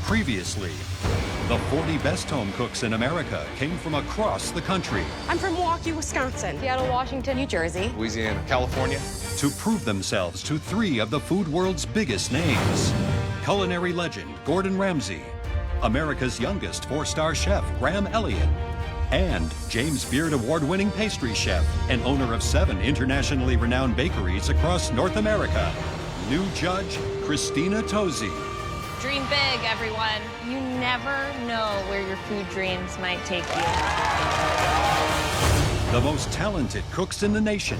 Previously, the 40 best home cooks in America came from across the country. I'm from Milwaukee, Wisconsin. Seattle, Washington, New Jersey. Louisiana, California. To prove themselves to 3 of the food world's biggest names. Culinary legend Gordon Ramsay, America's youngest 4-star chef Graham Elliott, and James Beard award-winning pastry chef and owner of 7 internationally renowned bakeries across North America. New judge, Christina Tosi. Dream big, everyone. You never know where your food dreams might take you. The most talented cooks in the nation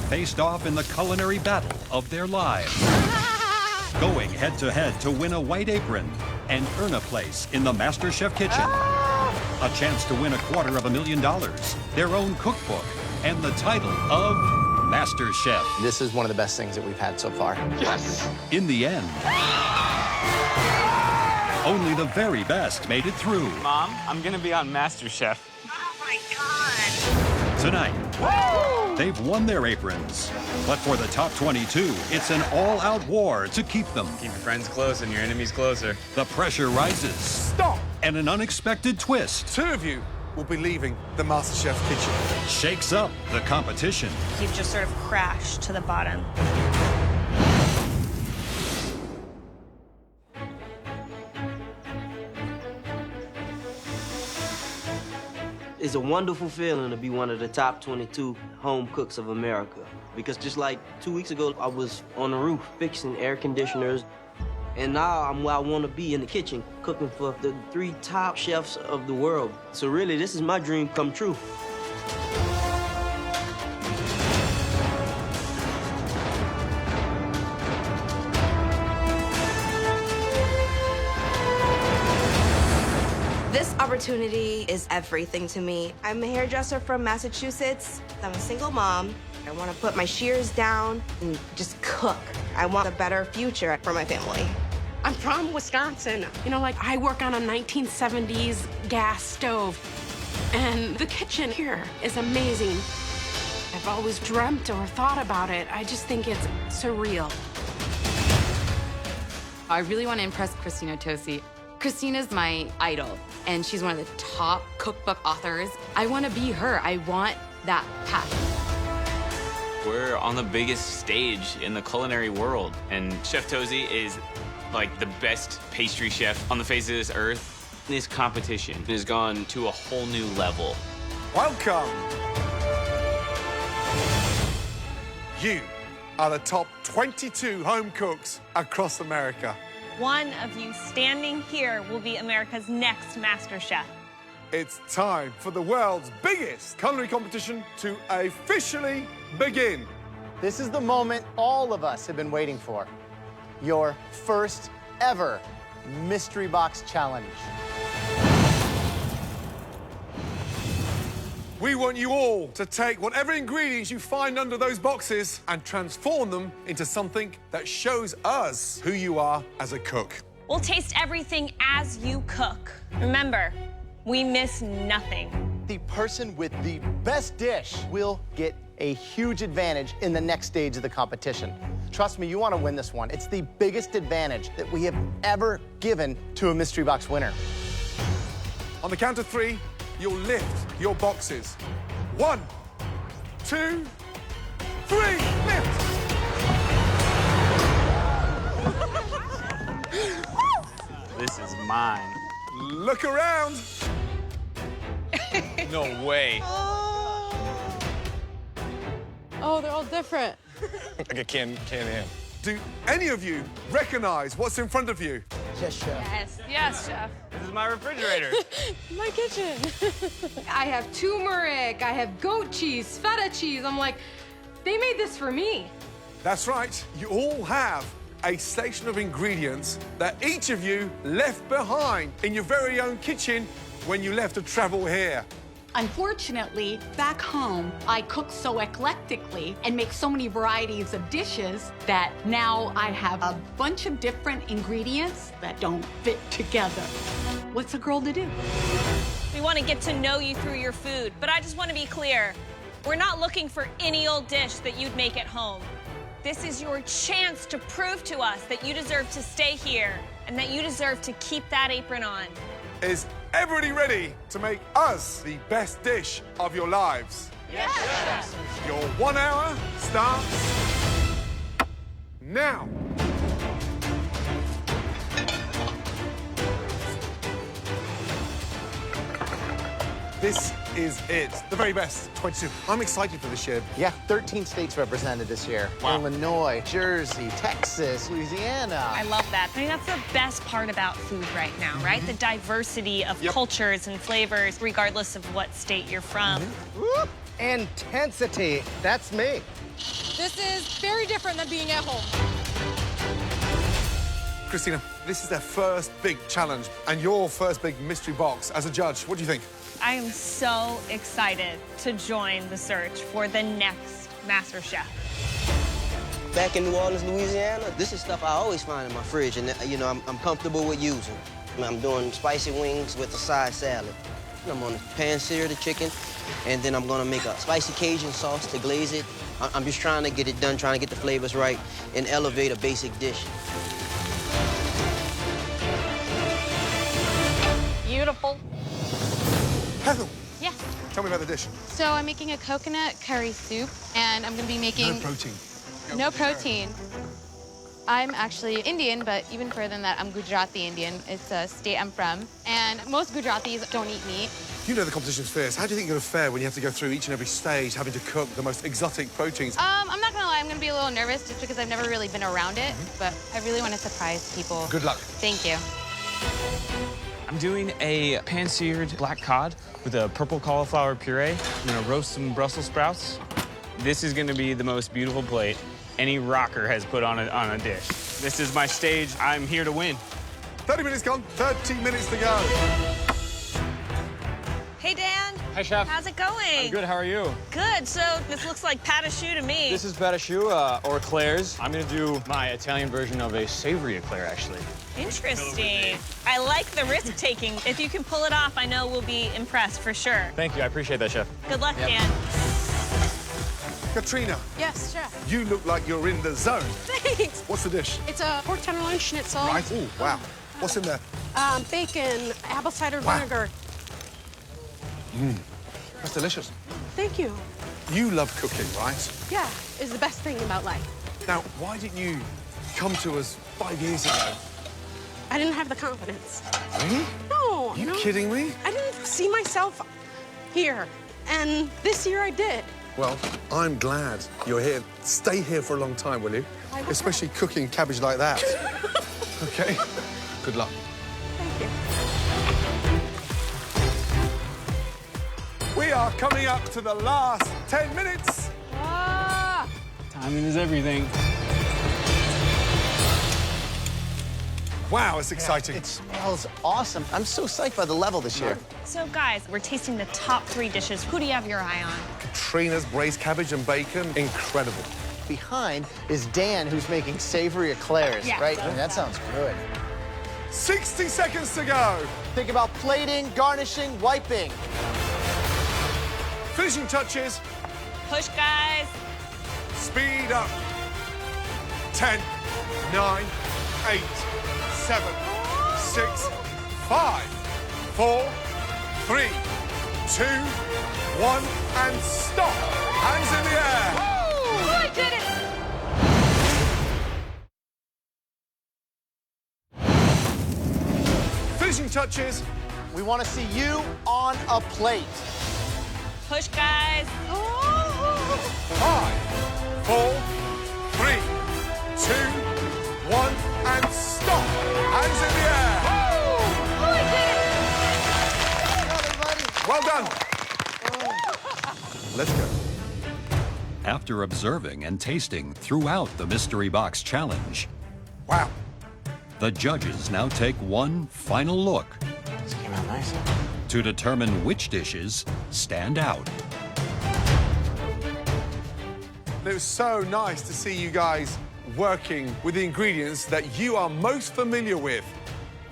faced off in the culinary battle of their lives. Going head-to-head to win a white apron and earn a place in the MasterChef kitchen. A chance to win $250,000, their own cookbook, and the title of MasterChef. This is one of the best things that we've had so far. Yes! In the end, only the very best made it through. Mom, I'm gonna be on MasterChef. Oh, my God. Tonight, they've won their aprons. But for the top 22, it's an all-out war to keep them. Keep your friends close and your enemies closer. The pressure rises. Stop! And an unexpected twist 2 of you will be leaving the MasterChef kitchen. shakes up the competition. You've just sort of crashed to the bottom. It's a wonderful feeling to be one of the top 22 home cooks of America. Because just like 2 weeks ago, I was on the roof fixing air conditioners. And now I'm where I want to be, in the kitchen, cooking for the 3 top chefs of the world. So really, this is my dream come true. This opportunity is everything to me. I'm a hairdresser from Massachusetts. I'm a single mom. I want to put my shears down and just cook. I want a better future for my family. I'm from Wisconsin. You know, like, I work on a 1970s gas stove. And the kitchen here is amazing. I've always dreamt or thought about it. I just think it's surreal. I really want to impress Christina Tosi. Christina's my idol, and she's one of the top cookbook authors. I want to be her. I want that path. We're on the biggest stage in the culinary world, and Chef Tosi is like the best pastry chef on the face of this earth. This competition has gone to a whole new level. Welcome! You are the top 22 home cooks across America. One of you standing here will be America's next MasterChef. It's time for the world's biggest culinary competition to officially begin. This is the moment all of us have been waiting for. Your first ever Mystery Box Challenge. We want you all to take whatever ingredients you find under those boxes and transform them into something that shows us who you are as a cook. We'll taste everything as you cook. Remember, we miss nothing. The person with the best dish will get a huge advantage in the next stage of the competition. Trust me, you want to win this one. It's the biggest advantage that we have ever given to a Mystery Box winner. On the count of 3, you'll lift your boxes. 1, 2, 3, lift! This is mine. Look around. No way. Oh, they're all different. Like a can in. Do any of you recognize what's in front of you? Yes, Chef. Yes, yes, Chef. This is my refrigerator. My kitchen. I have turmeric, I have goat cheese, feta cheese. I'm like, they made this for me. That's right. You all have a selection of ingredients that each of you left behind in your very own kitchen when you left to travel here. Unfortunately, back home, I cook so eclectically and make so many varieties of dishes that now I have a bunch of different ingredients that don't fit together. What's a girl to do? We want to get to know you through your food, but I just want to be clear. We're not looking for any old dish that you'd make at home. This is your chance to prove to us that you deserve to stay here and that you deserve to keep that apron on. Is everybody ready to make us the best dish of your lives? Yes! Your 1 hour starts now. This is it, the very best 22. I'm excited for this year. Yeah, 13 states represented this year. Wow. Illinois, Jersey, Texas, Louisiana. I love that. I mean, that's the best part about food right now, right? The diversity of cultures and flavors, regardless of what state you're from. Whoop. Intensity. That's me. This is very different than being at home. Christina, this is their first big challenge and your first big mystery box. As a judge, what do you think? I am so excited to join the search for the next MasterChef. Back in New Orleans, Louisiana, this is stuff I always find in my fridge, and you know, I'm comfortable with using. I'm doing spicy wings with a side salad. I'm gonna pan-sear the chicken, and then I'm gonna make a spicy Cajun sauce to glaze it. I'm just trying to get it done, trying to get the flavors right, and elevate a basic dish. Beautiful. Heather, Yeah. tell me about the dish. So I'm making a coconut curry soup, and I'm gonna be making... No protein. No protein. I'm actually Indian, but even further than that, I'm Gujarati Indian. It's a state I'm from. And most Gujaratis don't eat meat. You know the competition's fierce. How do you think you're going to fare when you have to go through each and every stage, having to cook the most exotic proteins? I'm not gonna lie, I'm gonna be a little nervous just because I've never really been around it, but I really want to surprise people. Good luck. Thank you. I'm doing a pan-seared black cod with a purple cauliflower puree. I'm gonna roast some Brussels sprouts. This is gonna be the most beautiful plate any rocker has put on a dish. This is my stage. I'm here to win. 30 minutes gone, 30 minutes to go. Hey, Dan. Hi, Chef. How's it going? I'm good, how are you? Good. So this looks like pâte à choux to me. This is pâte à choux, or eclairs. I'm gonna do my Italian version of a savory eclair, actually. Interesting. I like the risk-taking. If you can pull it off, I know we'll be impressed for sure. Thank you, I appreciate that, Chef. Good luck, Dan. Katrina, Yes, chef. you look like you're in the zone. Thanks. What's the dish? It's a pork tenderloin schnitzel. Right. Ooh, wow. What's in there? Bacon, apple cider Wow. vinegar. That's delicious. Thank you. You love cooking, right? Yeah, it's the best thing about life. Now, why didn't you come to us 5 years ago? I didn't have the confidence. Really? No, Are you no. kidding me? I didn't see myself here. And this year I did. Well, I'm glad you're here. Stay here for a long time, will you? I will. Especially cooking cabbage like that. Okay? Good luck. Thank you. We are coming up to the last 10 minutes. Ah! Timing is everything. Wow, it's exciting. It smells awesome. I'm so psyched by the level this year. So, guys, we're tasting the top 3 dishes. Who do you have your eye on? Katrina's braised cabbage and bacon, incredible. Behind is Dan, who's making savory eclairs, Yeah. right? I mean, that sounds good. 60 seconds to go. Think about plating, garnishing, wiping. Finishing touches, Push, guys. speed up. 10, 9, 8, 7, 6, 5, 4, 3, 2, 1, and stop. Hands in the air. Oh, I did it! Finishing touches. We want to see you on a plate. Push, guys. 5, 4, 3, 2, 1, and stop. Hands in the air. Well done. Let's go. After observing and tasting throughout the Mystery Box Challenge, Wow. the judges now take one final look This came out nice. to determine which dishes stand out. It was so nice to see you guys working with the ingredients that you are most familiar with.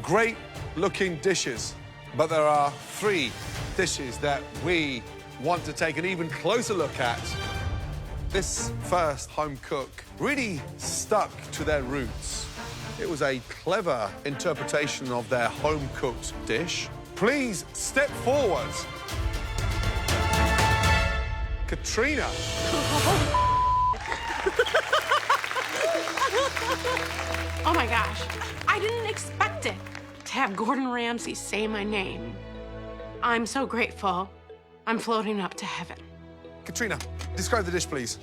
Great looking dishes. But there are 3 dishes that we want to take an even closer look at. This first home cook really stuck to their roots. It was a clever interpretation of their home-cooked dish. Please step forward. Katrina. Oh my gosh, I didn't expect it to have Gordon Ramsay say my name. I'm so grateful. I'm floating up to heaven. Katrina, describe the dish, please.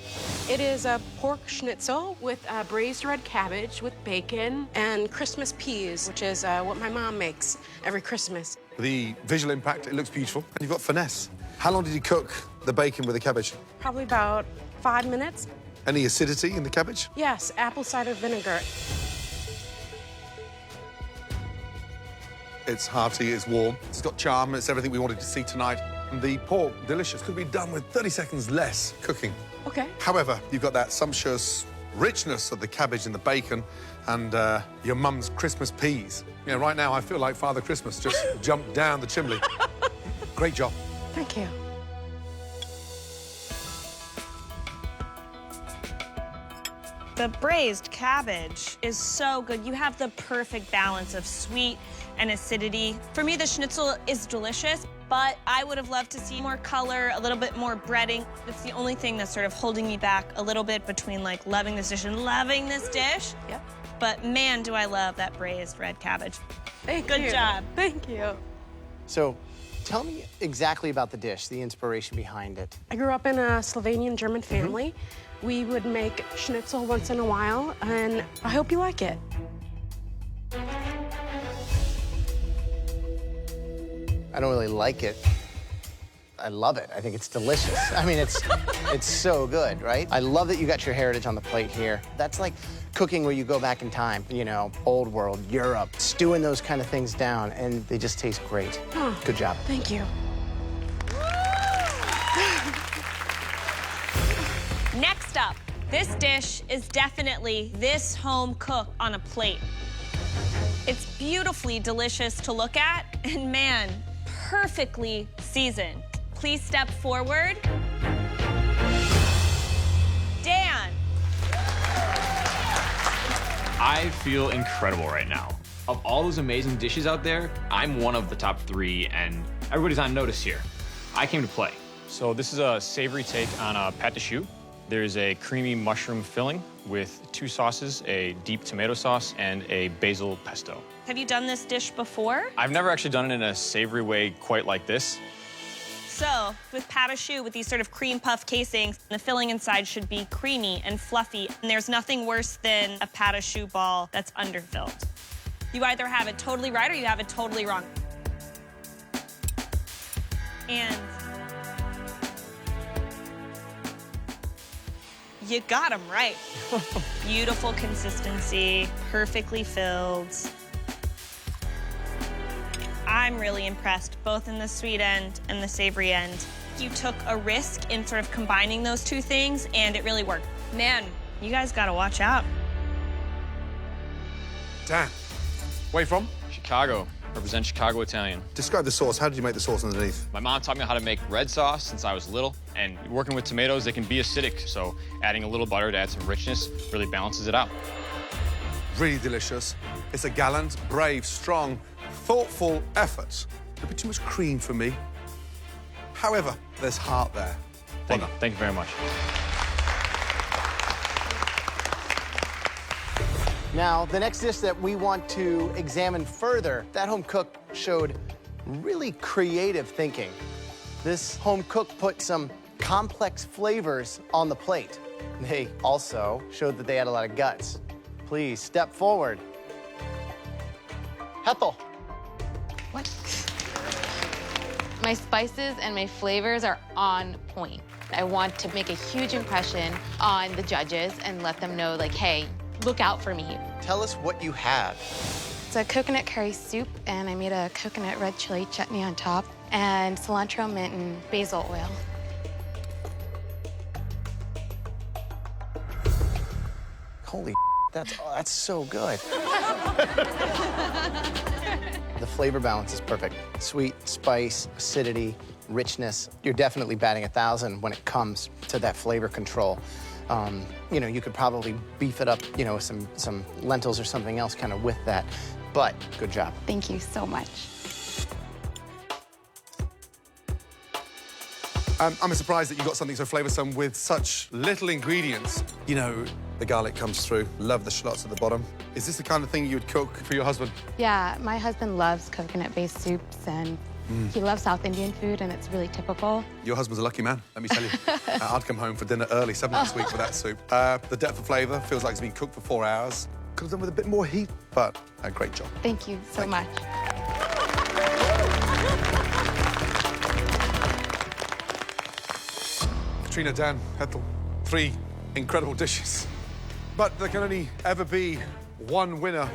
It is a pork schnitzel with braised red cabbage with bacon and Christmas peas, which is what my mom makes every Christmas. The visual impact, it looks beautiful, and you've got finesse. How long did you cook the bacon with the cabbage? Probably about 5 minutes. Any acidity in the cabbage? Yes, apple cider vinegar. It's hearty, it's warm, it's got charm, it's everything we wanted to see tonight. And the pork, delicious, could be done with 30 seconds less cooking. Okay. However, you've got that sumptuous richness of the cabbage and the bacon and your mum's Christmas peas. You know, right now I feel like Father Christmas just jumped down the chimney. Great job. Thank you. The braised cabbage is so good. You have the perfect balance of sweet and acidity. For me, the schnitzel is delicious, but I would have loved to see more color, a little bit more breading. It's the only thing that's sort of holding me back a little bit between like loving this dish and loving this dish. Yep. But man, do I love that braised red cabbage. Thank Good you. job. Thank you. So, tell me exactly about the dish, the inspiration behind it. I grew up in a Slovenian-German family. We would make schnitzel once in a while, and I hope you like it. I don't really like it. I love it. I think it's delicious. I mean, it's so good, right? I love that you got your heritage on the plate here. That's like cooking where you go back in time, you know, old world, Europe, stewing those kind of things down, and they just taste great. Oh, good job. Thank you. Next up, this dish is definitely this home cook on a plate. It's beautifully delicious to look at, and man, perfectly seasoned. Please step forward. Dan. I feel incredible right now. Of all those amazing dishes out there, I'm one of the top 3, and everybody's on notice here. I came to play. So this is a savory take on a pâte de choux. There's a creamy mushroom filling with 2 sauces, a deep tomato sauce and a basil pesto. Have you done this dish before? I've never actually done it in a savory way quite like this. So, with pâte de choux, with these sort of cream puff casings, the filling inside should be creamy and fluffy, and there's nothing worse than a pâte de choux ball that's underfilled. You either have it totally right or you have it totally wrong. And you got them right. Beautiful consistency, perfectly filled. I'm really impressed, both in the sweet end and the savory end. You took a risk in sort of combining those 2 things, and it really worked. Man, you guys gotta watch out. Dan, where are you from? Chicago. Represent Chicago Italian. Describe the sauce. How did you make the sauce underneath? My mom taught me how to make red sauce since I was little, and working with tomatoes, they can be acidic, so adding a little butter to add some richness really balances it out. Really delicious. It's a gallant, brave, strong, thoughtful effort. A bit too much cream for me. However, there's heart there. Thank you very much. Now, the next dish that we want to examine further, that home cook showed really creative thinking. This home cook put some complex flavors on the plate. They also showed that they had a lot of guts. Please step forward. Hethel. What? My spices and my flavors are on point. I want to make a huge impression on the judges and let them know, like, hey, look out for me. Tell us what you have. It's a coconut curry soup, and I made a coconut red chili chutney on top, and cilantro, mint, and basil oil. Holy, that's so good. The flavor balance is perfect. Sweet, spice, acidity, richness. You're definitely batting 1,000 when it comes to that flavor control. You know, you could probably beef it up, you know, with some lentils or something else kind of with that. But good job. Thank you so much. I'm surprised that you got something so flavoursome with such little ingredients. You know, the garlic comes through. Love the shallots at the bottom. Is this the kind of thing you would cook for your husband? Yeah, my husband loves coconut-based soups, and he loves South Indian food, and it's really typical. Your husband's a lucky man, let me tell you. I'd come home for dinner early 7 nights a week for that soup. The depth of flavour feels like it's been cooked for 4 hours. Could have done with a bit more heat, but a great job. Thank you so much. Katrina, Dan, Ethel, 3 incredible dishes. But there can only ever be one winner.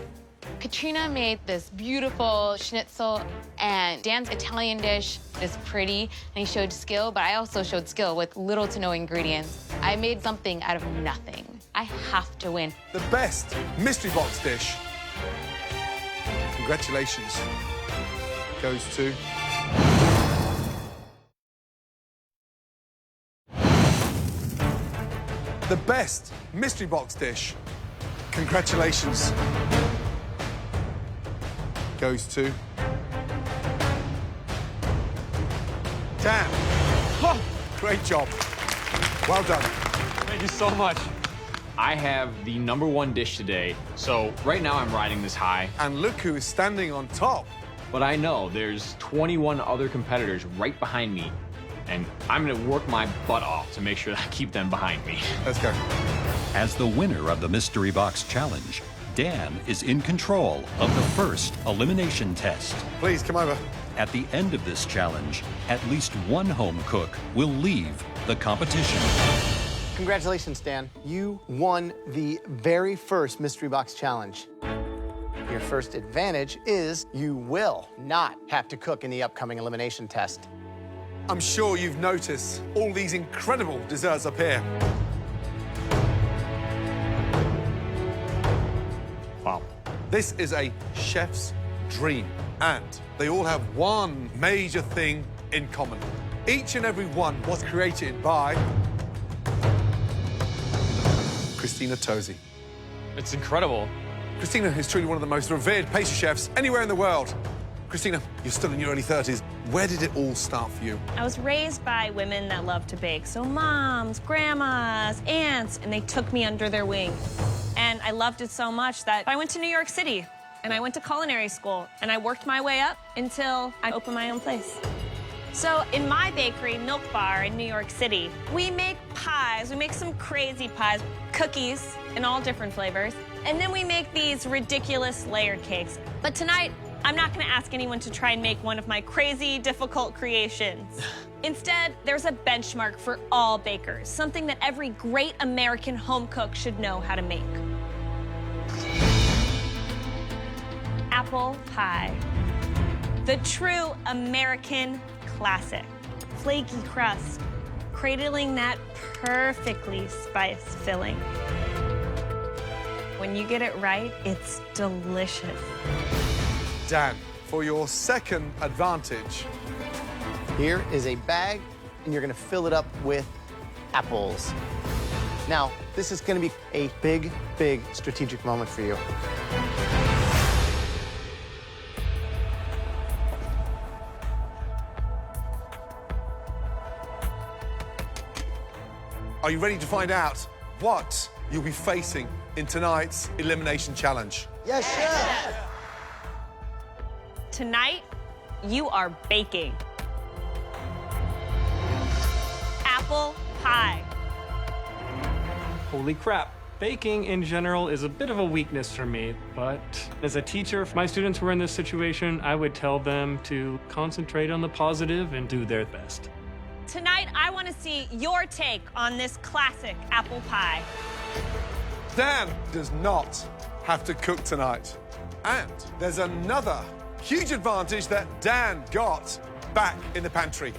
Katrina made this beautiful schnitzel, and Dan's Italian dish is pretty, and he showed skill, but I also showed skill with little to no ingredients. I made something out of nothing. I have to win. The best mystery box dish, congratulations, goes to... The best mystery box dish, congratulations, goes to... Dan. Oh, great job. Well done. Thank you so much. I have the #1 dish today, so right now I'm riding this high. And look who is standing on top. But I know there's 21 other competitors right behind me, and I'm gonna work my butt off to make sure that I keep them behind me. Let's go. As the winner of the Mystery Box Challenge, Dan is in control of the first elimination test. Please, come over. At the end of this challenge, at least one home cook will leave the competition. Congratulations, Dan. You won the very first Mystery Box Challenge. Your first advantage is you will not have to cook in the upcoming elimination test. I'm sure you've noticed all these incredible desserts up here. Wow. This is a chef's dream, and they all have one major thing in common. Each and every one was created by Christina Tosi. It's incredible. Christina is truly one of the most revered pastry chefs anywhere in the world. Christina, you're still in your early 30s. Where did it all start for you? I was raised by women that love to bake. So moms, grandmas, aunts, and they took me under their wing. And I loved it so much that I went to New York City and I went to culinary school and I worked my way up until I opened my own place. So in my bakery, Milk Bar in New York City, we make pies. We make some crazy pies, cookies in all different flavors. And then we make these ridiculous layered cakes. But tonight, I'm not gonna ask anyone to try and make one of my crazy, difficult creations. Instead, there's a benchmark for all bakers, something that every great American home cook should know how to make. Apple pie. The true American classic. Flaky crust, cradling that perfectly spiced filling. When you get it right, it's delicious. Dan, for your second advantage. Here is a bag, and you're gonna fill it up with apples. Now, this is gonna be a big, big strategic moment for you. Are you ready to find out what you'll be facing in tonight's elimination challenge? Yes, chef. Tonight, you are baking. Apple pie. Holy crap. Baking in general is a bit of a weakness for me, but as a teacher, if my students were in this situation, I would tell them to concentrate on the positive and do their best. Tonight, I want to see your take on this classic apple pie. Dan does not have to cook tonight. And there's another huge advantage that Dan got back in the pantry.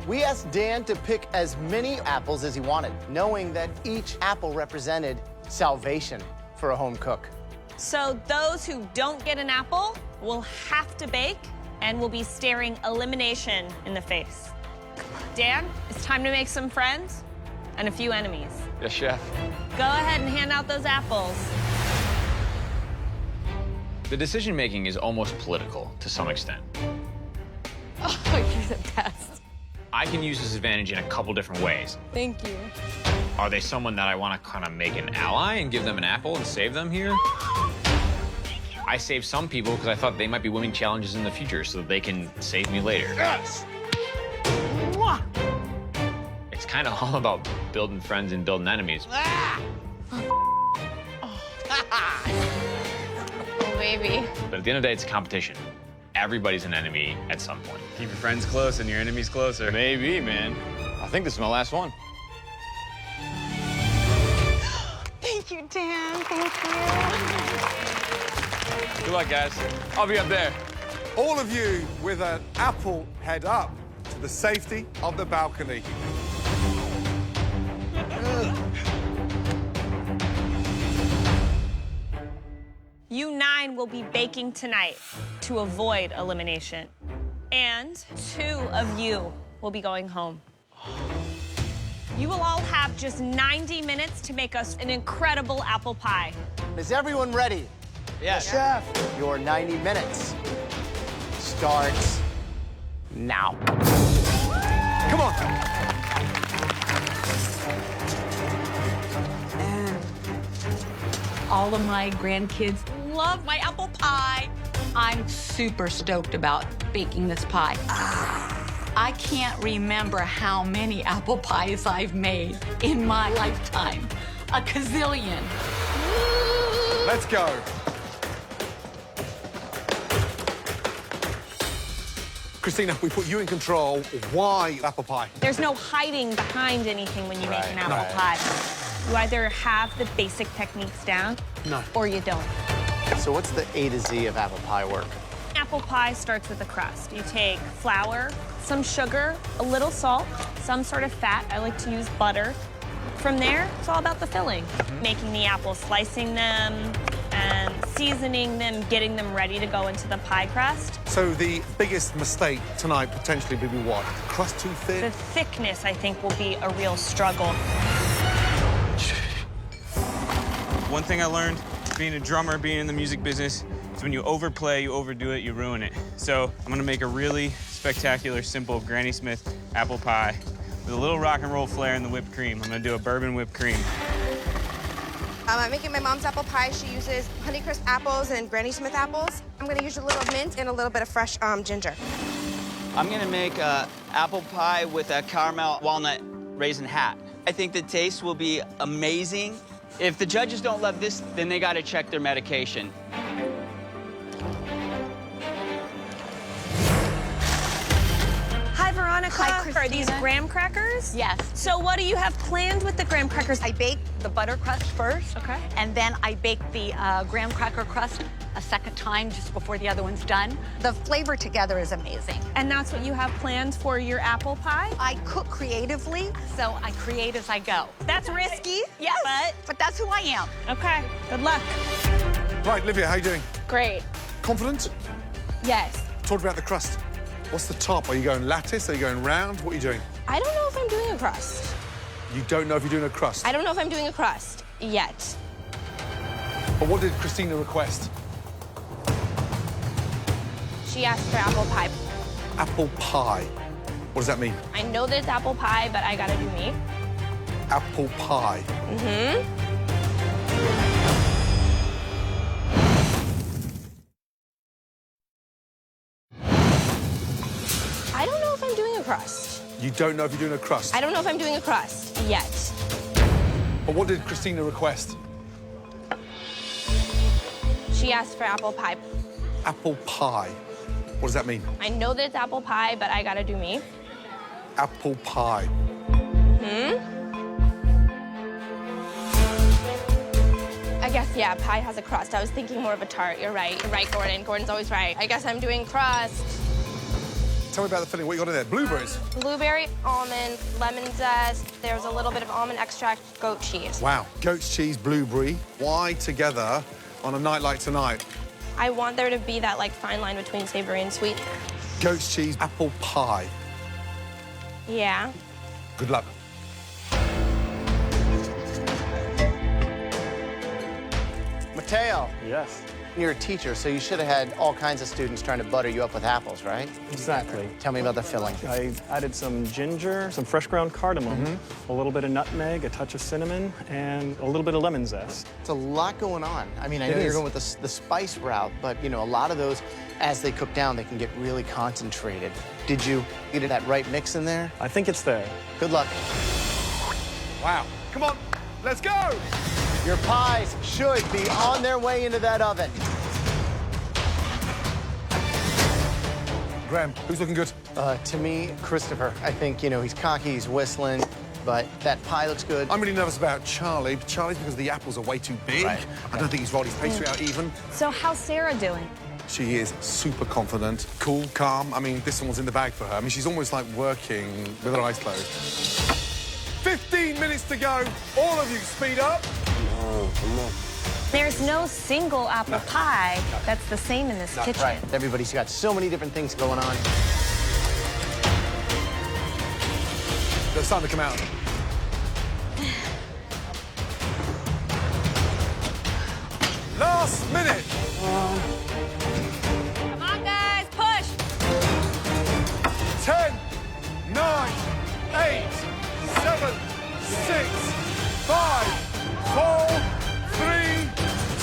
We asked Dan to pick as many apples as he wanted, knowing that each apple represented salvation for a home cook. So those who don't get an apple will have to bake and will be staring elimination in the face. Dan, it's time to make some friends and a few enemies. Yes, chef. Go ahead and hand out those apples. The decision-making is almost political to some extent. Oh, you're the best. I can use this advantage in a couple different ways. Thank you. Are they someone that I want to kind of make an ally and give them an apple and save them here? I saved some people because I thought they might be winning challenges in the future so that they can save me later. Yes! It's kind of all about building friends and building enemies. Oh, baby. But at the end of the day, it's a competition. Everybody's an enemy at some point. Keep your friends close and your enemies closer. Maybe, man. I think this is my last one. Thank you, Dan. Thank you. Good luck, guys. I'll be up there. All of you with an apple head up to the safety of the balcony. You 9 will be baking tonight to avoid elimination. And 2 of you will be going home. You will all have just 90 minutes to make us an incredible apple pie. Is everyone ready? Yes. Chef, your 90 minutes starts now. Come on. All of my grandkids love my apple pie. I'm super stoked about baking this pie. I can't remember how many apple pies I've made in my lifetime. A gazillion. Let's go. Christina, we put you in control. Why apple pie? There's no hiding behind anything when you make an apple pie. You either have the basic techniques down, or you don't. So what's the A to Z of apple pie work? Apple pie starts with a crust. You take flour, some sugar, a little salt, some sort of fat. I like to use butter. From there, it's all about the filling. Making the apples, slicing them, and seasoning them, getting them ready to go into the pie crust. So the biggest mistake tonight potentially would be what? Crust too thin? The thickness, I think, will be a real struggle. One thing I learned being a drummer, being in the music business, is when you overplay, you overdo it, you ruin it. So I'm gonna make a really spectacular, simple Granny Smith apple pie with a little rock and roll flair in the whipped cream. I'm gonna do a bourbon whipped cream. I'm making my mom's apple pie. She uses Honeycrisp apples and Granny Smith apples. I'm gonna use a little mint and a little bit of fresh ginger. I'm gonna make a apple pie with a caramel walnut raisin hat. I think the taste will be amazing. If the judges don't love this, then they gotta check their medication. Hi, Veronica. Hi, Are these Christina. graham crackers? Yes. So what do you have planned with the graham crackers? I bake the butter crust first. Okay. And then I bake the graham cracker crust a second time just before the other one's done. The flavor together is amazing. And that's what you have planned for your apple pie? I cook creatively, so I create as I go. That's risky. Yes, but that's who I am. Okay, good luck. Right, Livia, how you doing? Great. Confident? Yes. Talk about the crust. What's the top? Are you going lattice? Are you going round? What are you doing? I don't know if I'm doing a crust. You don't know if you're doing a crust. I don't know if I'm doing a crust yet. But what did Christina request? She asked for apple pie. Apple pie. What does that mean? I know that it's apple pie, but I gotta do me. Apple pie. I don't know if I'm doing a crust. You don't know if you're doing a crust. I don't know if I'm doing a crust yet. But what did Christina request? She asked for apple pie. Apple pie. What does that mean? I know that it's apple pie, but I gotta do me. Apple pie. I guess, yeah, pie has a crust. I was thinking more of a tart. You're right. You're right, Gordon. Gordon's always right. I guess I'm doing crust. Tell me about the filling. What you got in there? Blueberries. Blueberry, almond, lemon zest. There's a little bit of almond extract, goat cheese. Wow. Goat's cheese, blueberry. Why together on a night like tonight? I want there to be that, like, fine line between savory and sweet. goat's cheese apple pie. Yeah. Good luck. Mateo, Yes. you're a teacher, so you should have had all kinds of students trying to butter you up with apples, right? Exactly. Tell me about the filling. I added some ginger, some fresh ground cardamom, a little bit of nutmeg, a touch of cinnamon, and a little bit of lemon zest. It's a lot going on. I mean, I know It you're is. going with the spice route, but, you know, a lot of those, as they cook down, they can get really concentrated. Did you get that right mix in there? I think it's there. Good luck. Wow. Come on, let's go. Your pies should be on their way into that oven. Graham, who's looking good? To me, Christopher. I think, you know, he's cocky, he's whistling, but that pie looks good. I'm really nervous about Charlie. Charlie's because the apples are way too big. Right. I don't think he's rolled his pastry out even. So how's Sarah doing? She is super confident, cool, calm. I mean, this one's in the bag for her. I mean, she's almost like working with her eyes closed. 15 minutes to go. All of you speed up. There's no single apple pie that's the same in this kitchen. Right. Everybody's got so many different things going on. They're starting to come out. Last minute. Come on, guys, push! 10, 9, 8, 7, 6, 5, 4, 3,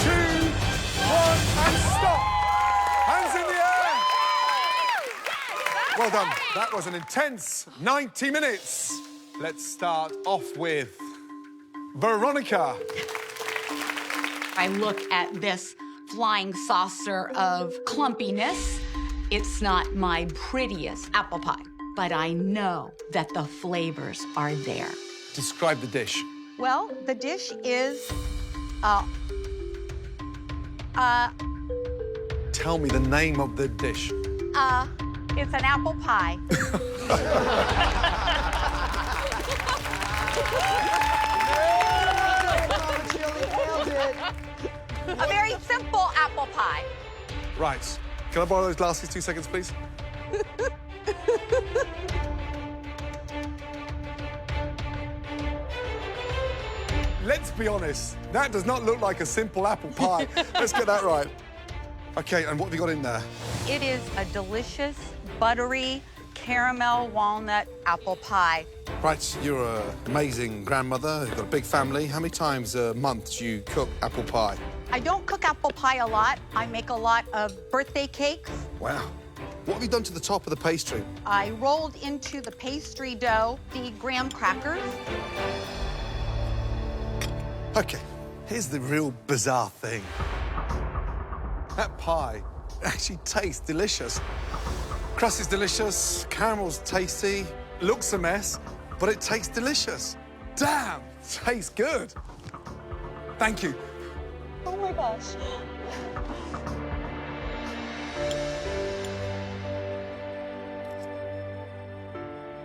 2, 1, and stop. Hands in the air. Well done. That was an intense 90 minutes. Let's start off with Veronica. I look at this flying saucer of clumpiness. It's not my prettiest apple pie, but I know that the flavors are there. Describe the dish. Well, the dish is, Tell me the name of the dish. it's an apple pie. A very simple apple pie. Right. Can I borrow those glasses 2 seconds, please? Let's be honest. That does not look like a simple apple pie. Let's get that right. Okay, and what have you got in there? It is a delicious, buttery, caramel walnut apple pie. Right, you're an amazing grandmother. You've got a big family. How many times a month do you cook apple pie? I don't cook apple pie a lot. I make a lot of birthday cakes. Wow. What have you done to the top of the pastry? I rolled into the pastry dough the graham crackers. Okay, here's the real bizarre thing. That pie actually tastes delicious. Crust is delicious, caramel's tasty, looks a mess, but it tastes delicious. Damn, tastes good. Thank you. Oh my gosh.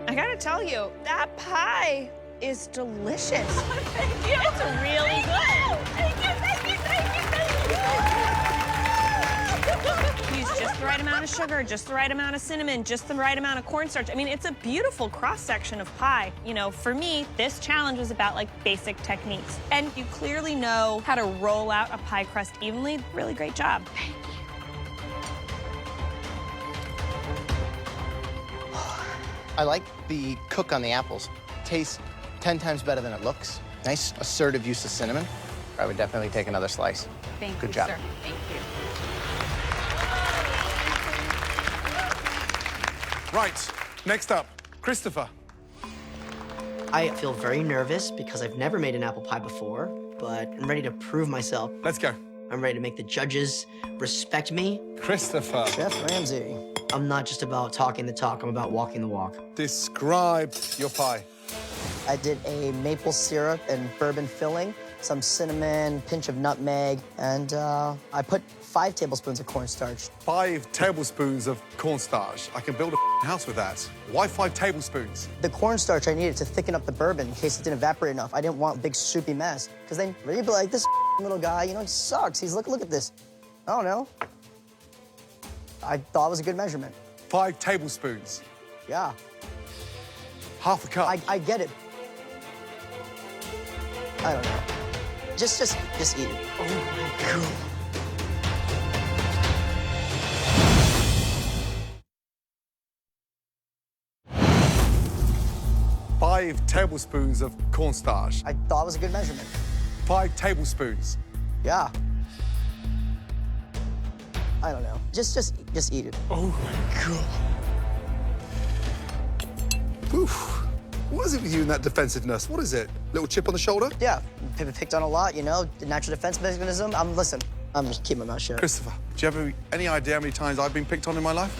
I gotta tell you, that pie is delicious. Thank you. It's really good. Thank you, thank you, thank you, thank you. Use just the right amount of sugar, just the right amount of cinnamon, just the right amount of cornstarch. I mean, it's a beautiful cross-section of pie. You know, for me, this challenge was about, like, basic techniques. And you clearly know how to roll out a pie crust evenly. Really great job. Thank you. I like the cook on the apples. Tastes 10 times better than it looks. Nice, assertive use of cinnamon. I would definitely take another slice. Thank Good you, job. sir. Thank you. Right, next up, Christopher. I feel very nervous because I've never made an apple pie before, but I'm ready to prove myself. Let's go. I'm ready to make the judges respect me. Christopher. Chef Ramsay. I'm not just about talking the talk, I'm about walking the walk. Describe your pie. I did a maple syrup and bourbon filling, some cinnamon, pinch of nutmeg, and I put 5 tablespoons of cornstarch. 5 tablespoons of cornstarch. I can build a house with that. Why 5 tablespoons? The cornstarch I needed to thicken up the bourbon in case it didn't evaporate enough. I didn't want a big soupy mess, because then you'd be like, this little guy, you know, he sucks. Look at this. I don't know. I thought it was a good measurement. 5 tablespoons. Yeah. Half a cup. I get it. I don't know. Just eat it. Oh my God. Five tablespoons of cornstarch. I thought it was a good measurement. 5 tablespoons. Yeah. I don't know. Just eat it. Oh my God. Oof. What is it with you and that defensiveness? What is it? Little chip on the shoulder? Yeah, picked on a lot, you know, the natural defense mechanism. Listen, I'm just keeping my mouth shut. Christopher, do you have any idea how many times I've been picked on in my life?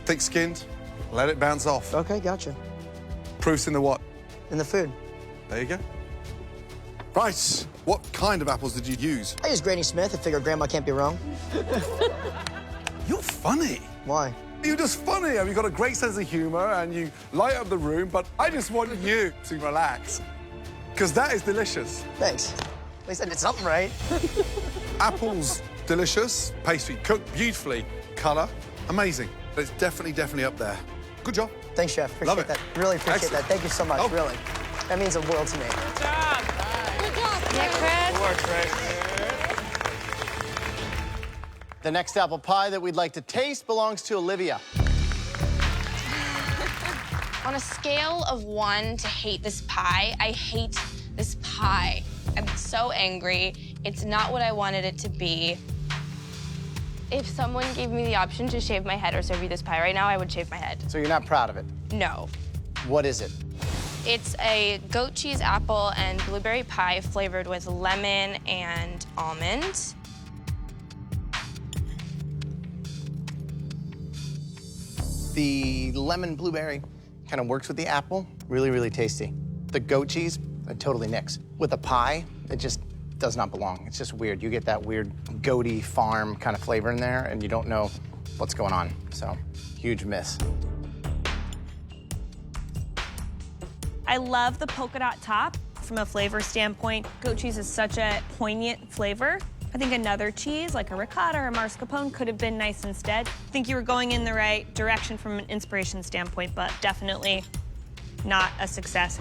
Thick-skinned, let it bounce off. Okay, gotcha. Proof's in the what? In the food. There you go. Right, what kind of apples did you use? I use Granny Smith. I figure Grandma can't be wrong. You're funny. Why? You're just funny. You've got a great sense of humor and you light up the room, but I just want you to relax. Because that is delicious. Thanks. At least I did something right. Apples, delicious. Pastry, cooked beautifully. Color, amazing. But it's definitely up there. Good job. Thanks, Chef. Appreciate that. Really appreciate that. Thank you so much, really. That means a world to me. Good job. Good job. Yeah, Chris. Good work, Chris. The next apple pie that we'd like to taste belongs to Olivia. On a scale of 1 to hate this pie, I hate this pie. I'm so angry. It's not what I wanted it to be. If someone gave me the option to shave my head or serve you this pie right now, I would shave my head. So you're not proud of it? No. What is it? It's a goat cheese apple and blueberry pie flavored with lemon and almond. The lemon blueberry kind of works with the apple. Really tasty. The goat cheese, it totally nicks. With the pie, it just does not belong. It's just weird. You get that weird goaty farm kind of flavor in there, and you don't know what's going on. So, huge miss. I love the polka dot top. From a flavor standpoint, goat cheese is such a poignant flavor. I think another cheese, like a ricotta or a mascarpone, could have been nice instead. I think you were going in the right direction from an inspiration standpoint, but definitely not a success.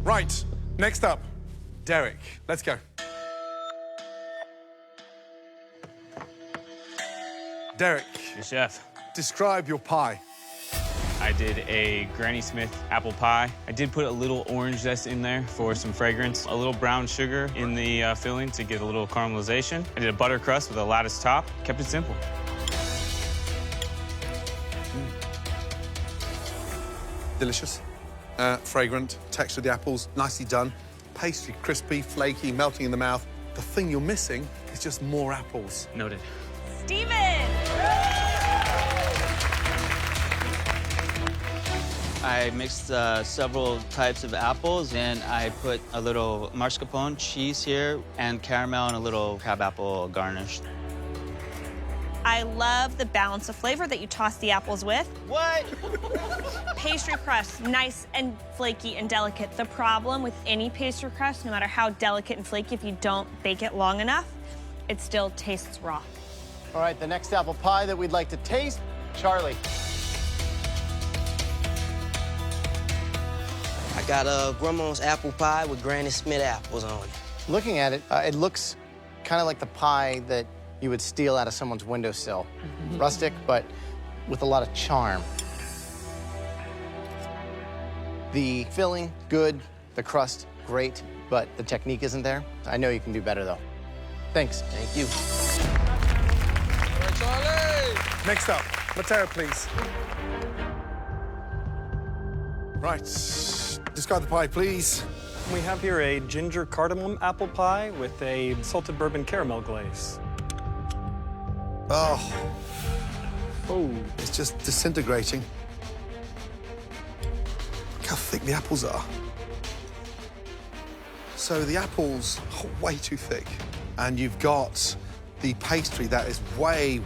Right, next up, Derek. Let's go. Derek. Yes, chef. Describe your pie. I did a Granny Smith apple pie. I did put a little orange zest in there for some fragrance, a little brown sugar in the filling to get a little caramelization. I did a butter crust with a lattice top. Kept it simple. Delicious. Fragrant. Texture of the apples, nicely done. Pastry, crispy, flaky, melting in the mouth. The thing you're missing is just more apples. Noted. Steven! I mixed several types of apples, and I put a little mascarpone cheese here and caramel and a little crabapple garnish. I love the balance of flavor that you toss the apples with. What? Pastry crust, nice and flaky and delicate. The problem with any pastry crust, no matter how delicate and flaky, if you don't bake it long enough, it still tastes raw. All right, the next apple pie that we'd like to taste, Charlie. I got Grandma's apple pie with Granny Smith apples on it. Looking at it, it looks kind of like the pie that you would steal out of someone's windowsill. Rustic, but with a lot of charm. The filling, good. The crust, great. But the technique isn't there. I know you can do better, though. Thanks. Thank you. Charlie! Next up, Mateo, please. Right. Describe the pie, please. We have here a ginger cardamom apple pie with a salted bourbon caramel glaze. Oh. Oh. It's just disintegrating. Look how thick the apples are. So the apples are way too thick. And you've got the pastry that is way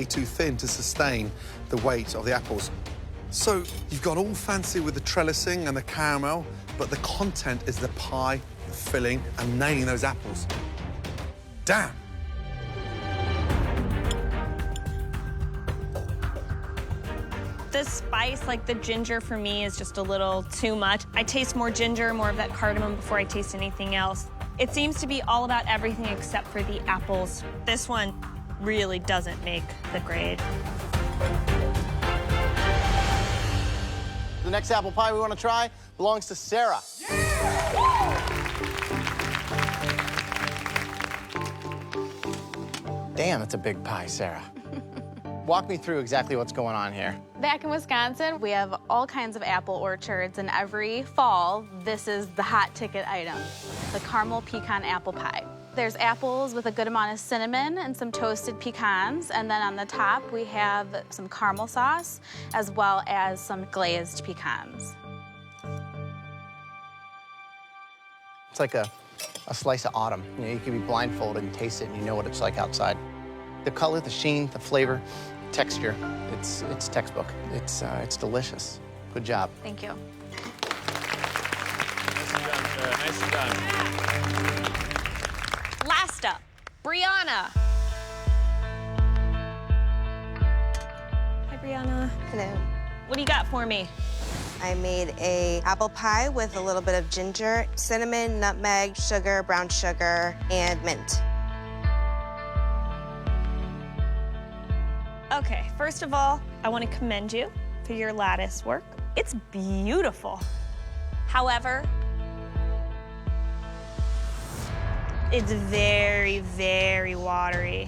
too thin to sustain the weight of the apples. So you've got all fancy with the trellising and the caramel, but the content is the pie, the filling, and nailing those apples. Damn. The spice, like the ginger for me, is just a little too much. I taste more ginger, more of that cardamom before I taste anything else. It seems to be all about everything except for the apples. This one really doesn't make the grade. The next apple pie we want to try belongs to Sarah. Damn, that's a big pie, Sarah. Walk me through exactly what's going on here. Back in Wisconsin, we have all kinds of apple orchards, and every fall, this is the hot ticket item, the caramel pecan apple pie. There's apples with a good amount of cinnamon and some toasted pecans, and then on the top, we have some caramel sauce, as well as some glazed pecans. It's like a slice of autumn. You know, you can be blindfolded and taste it, and you know what it's like outside. The color, the sheen, the flavor, texture, it's textbook. It's delicious. Good job. Thank you. Nicely done, Sarah. Nicely done. Last up, Brianna. Hi, Brianna. Hello. What do you got for me? I made a apple pie with a little bit of ginger, cinnamon, nutmeg, sugar, brown sugar, and mint. Okay, first of all, I want to commend you for your lattice work. It's beautiful. However, it's very, very watery.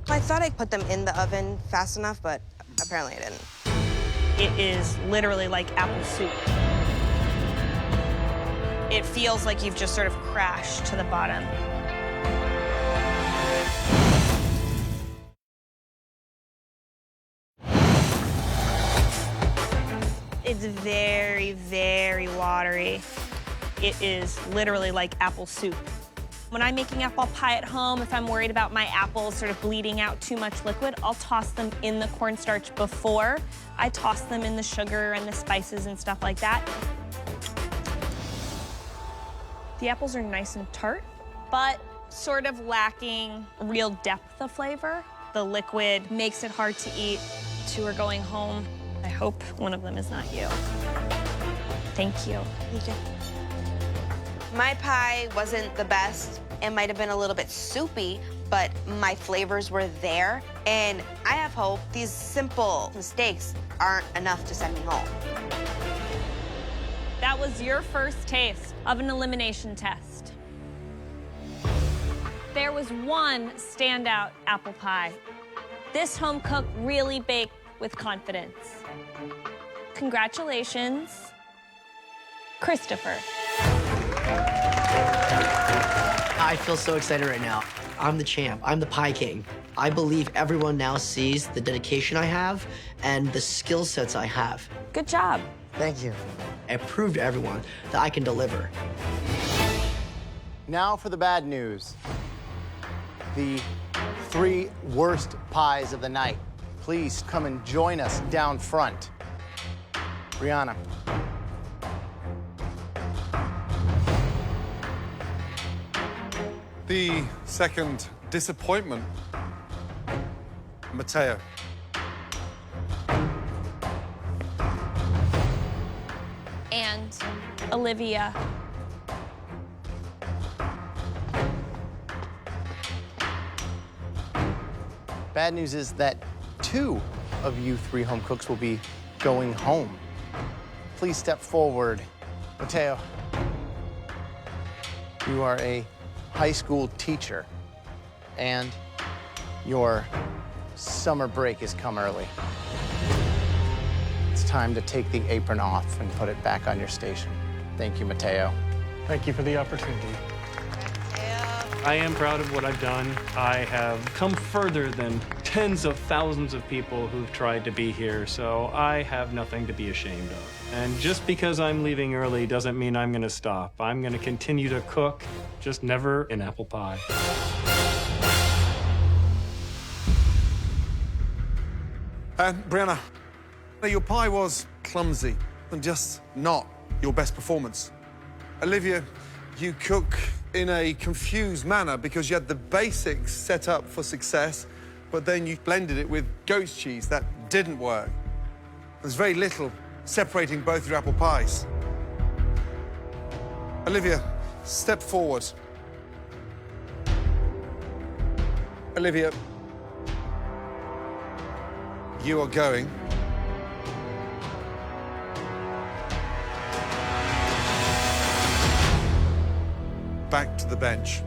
I thought I put them in the oven fast enough, but apparently I didn't. It is literally like apple soup. It feels like you've just sort of crashed to the bottom. It's very, very watery. It is literally like apple soup. When I'm making apple pie at home, if I'm worried about my apples sort of bleeding out too much liquid, I'll toss them in the cornstarch before I toss them in the sugar and the spices and stuff like that. The apples are nice and tart, but sort of lacking real depth of flavor. The liquid makes it hard to eat. Two are going home. I hope one of them is not you. Thank you. My pie wasn't the best. It might have been a little bit soupy, but my flavors were there. And I have hope these simple mistakes aren't enough to send me home. That was your first taste of an elimination test. There was one standout apple pie. This home cook really baked with confidence. Congratulations, Christopher. I feel so excited right now. I'm the champ. I'm the pie king. I believe everyone now sees the dedication I have and the skill sets I have. Good job. Thank you. I proved to everyone that I can deliver. Now for the bad news. The 3 worst pies of the night. Please come and join us down front. Brianna. The second disappointment, Mateo. And Olivia. Bad news is that 2 of you 3 home cooks will be going home. Please step forward. Mateo, you are a high school teacher, and your summer break has come early. It's time to take the apron off and put it back on your station. Thank you, Mateo. Thank you for the opportunity. I am proud of what I've done. I have come further than tens of thousands of people who've tried to be here, so I have nothing to be ashamed of. And just because I'm leaving early doesn't mean I'm gonna stop. I'm gonna continue to cook, just never in apple pie. Brianna, your pie was clumsy and just not your best performance. Olivia, you cook in a confused manner because you had the basics set up for success, but then you blended it with goat's cheese. That didn't work. There's very little separating both your apple pies. Olivia, step forward. Olivia, you are going back to the bench.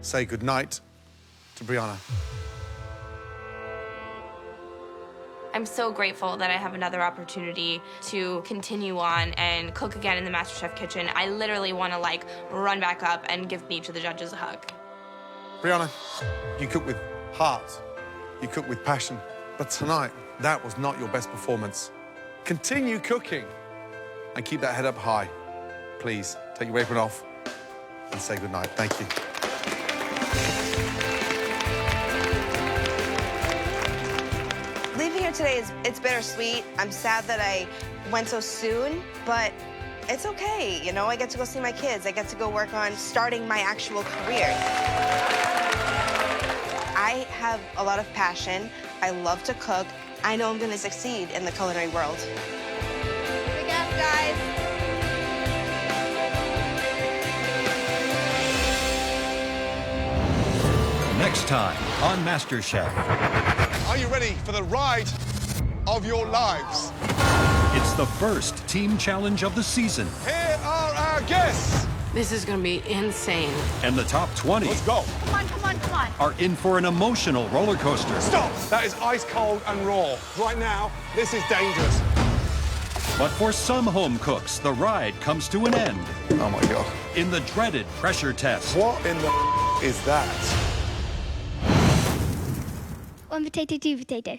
Say goodnight to Brianna. I'm so grateful that I have another opportunity to continue on and cook again in the MasterChef kitchen. I literally want to, like, run back up and give each of the judges a hug. Brianna, you cook with heart, you cook with passion, but tonight, that was not your best performance. Continue cooking and keep that head up high. Please, take your apron off and say goodnight. Thank you. Leaving here today it's bittersweet. I'm sad that I went so soon, but it's okay. You know, I get to go see my kids. I get to go work on starting my actual career. I have a lot of passion. I love to cook. I know I'm gonna succeed in the culinary world. Big ass, guys. Next time on MasterChef. Are you ready for the ride of your lives? It's the first team challenge of the season. Here are our guests. This is gonna be insane. And the top 20 Let's go. Come on, come on, come on. are in for an emotional roller coaster. Stop. That is ice cold and raw. Right now, this is dangerous. But for some home cooks, the ride comes to an end. Oh my God. In the dreaded pressure test. What in the is that? One potato, two potato.